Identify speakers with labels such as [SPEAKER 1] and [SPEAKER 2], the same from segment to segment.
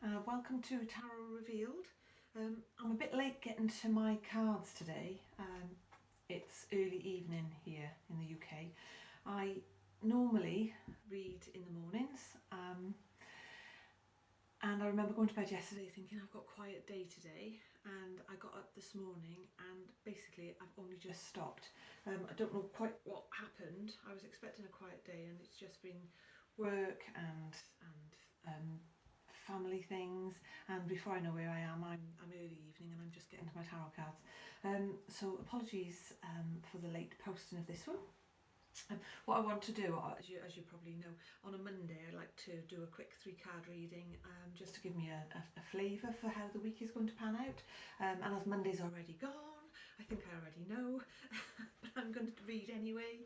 [SPEAKER 1] Welcome to Tarot Revealed. I'm a bit late getting to my cards today. It's early evening here in the UK. I normally read in the mornings, and I remember going to bed yesterday thinking I've got a quiet day today, and I got up this morning and basically I've only just stopped. I don't know quite what happened. I was expecting a quiet day and it's just been work and family things, and before I know where I am, I'm early evening and I'm just getting to my tarot cards. So apologies for the late posting of this one. What I want to do, as you probably know, on a Monday I like to do a quick 3-card reading, just to give me a flavour for how the week is going to pan out. And as Monday's already gone, I think I already know, but I'm going to read anyway,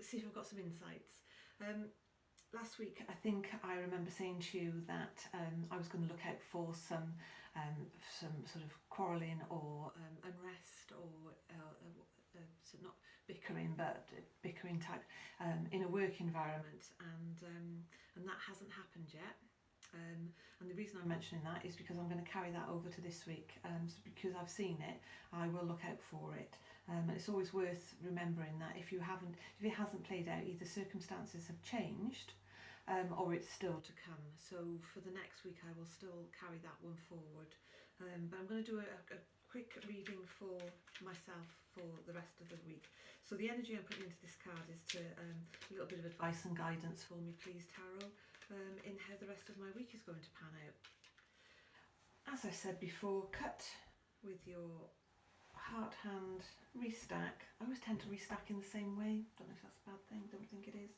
[SPEAKER 1] see if I've got some insights. Last week, I think I remember saying to you that I was going to look out for some sort of quarrelling or unrest or so not bickering, but bickering type in a work environment, and that hasn't happened yet. And the reason I'm mentioning that is because I'm going to carry that over to this week. So because I've seen it, I will look out for it. And it's always worth remembering that if it hasn't played out, either circumstances have changed, or it's still to come. So for the next week, I will still carry that one forward. But I'm going to do a quick reading for myself for the rest of the week. So the energy I'm putting into this card is to a little bit of advice and guidance for me, please, Tarot, in how the rest of my week is going to pan out. As I said before, cut with your heart hand, restack. I always tend to restack in the same way. Don't know if that's a bad thing, don't think it is.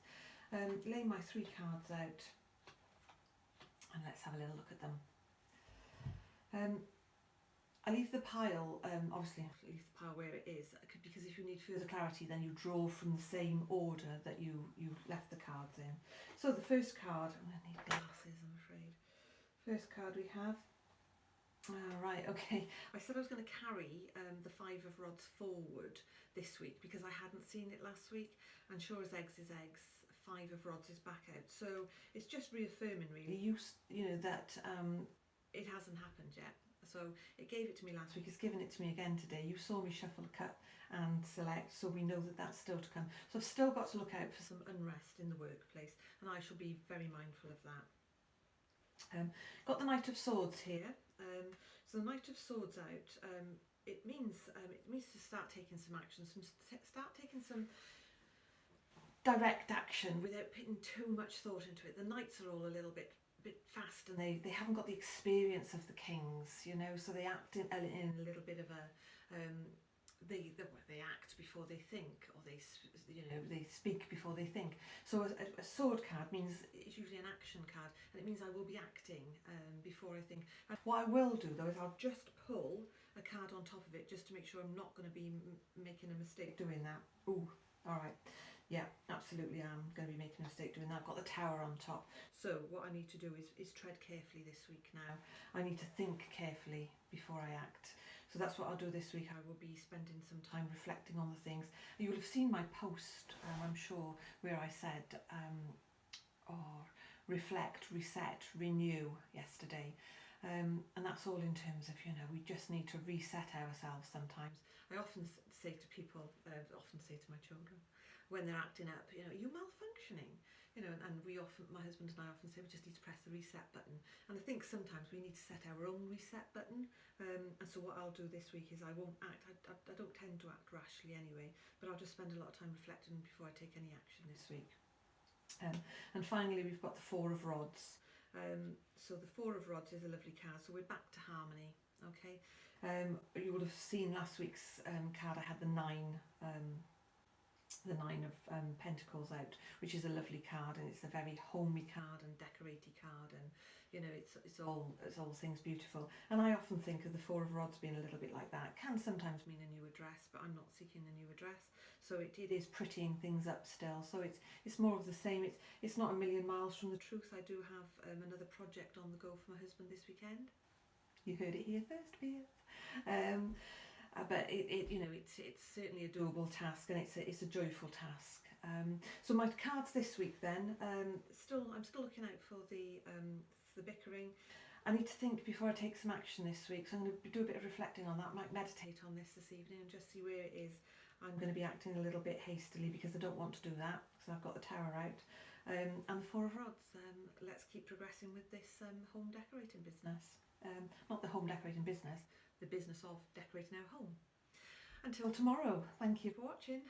[SPEAKER 1] Lay my 3 cards out and let's have a little look at them. I leave the pile, obviously I leave the pile where it is, because if you need further clarity then you draw from the same order that you left the cards in. So the first card, I'm going to need glasses I'm afraid. First card we have, right, okay, I said I was going to carry the 5 of rods forward this week because I hadn't seen it last week, and sure as eggs is eggs, 5 of rods is back out. So it's just reaffirming really, you know that it hasn't happened yet. So it gave it to me last week, it's given it to me again today. You saw me shuffle, cut and select, so we know that that's still to come. So I've still got to look out for some unrest in the workplace, and I shall be very mindful of that. Got the Knight of Swords here. So the Knight of Swords out, it means to start taking some action, start taking some direct action without putting too much thought into it. The knights are all a little bit fast, and they haven't got the experience of the kings, you know, so they act in a little bit of a they act before they think, or they speak before they think. So a sword card means it's usually an action card, and it means I will be acting before I think. And what I will do though is I'll just pull a card on top of it just to make sure I'm not going to be making a mistake doing that. Ooh, all right. Yeah, absolutely I'm going to be making a mistake doing that. I've got the Tower on top. So what I need to do is tread carefully this week now. I need to think carefully before I act. So that's what I'll do this week. I will be spending some time reflecting on the things. You will have seen my post, I'm sure, where I said reflect, reset, renew yesterday. And that's all in terms of, you know, we just need to reset ourselves sometimes. I often say to people, often say to my children, when they're acting up, you know, are you malfunctioning? You know, and my husband and I often say we just need to press the reset button. And I think sometimes we need to set our own reset button. And so what I'll do this week is I won't act, I don't tend to act rashly anyway, but I'll just spend a lot of time reflecting before I take any action this week. And finally we've got the 4 of rods. So the 4 of rods is a lovely card, so we're back to harmony. Okay, you will have seen last week's card. I had the 9 of Pentacles out, which is a lovely card, and it's a very homey card and decorated card, and you know it's all things beautiful. And I often think of the 4 of rods being a little bit like that. It can sometimes mean a new address, but I'm not seeking a new address, so it is prettying things up still. So it's more of the same. It's not a million miles from the truth. I do have another project on the go for my husband this weekend. You heard it here first, Piers. But it's certainly a doable task, and it's a joyful task. So my cards this week then, I'm still looking out for the bickering. I need to think before I take some action this week, so I'm going to do a bit of reflecting on that. I might meditate on this evening and just see where it is. I'm going to be acting a little bit hastily because I don't want to do that, because I've got the tower out. And the Four of Rods. Let's keep progressing with this home decorating business. Not the home decorating business, the business of decorating our home. Until tomorrow, thank you for watching.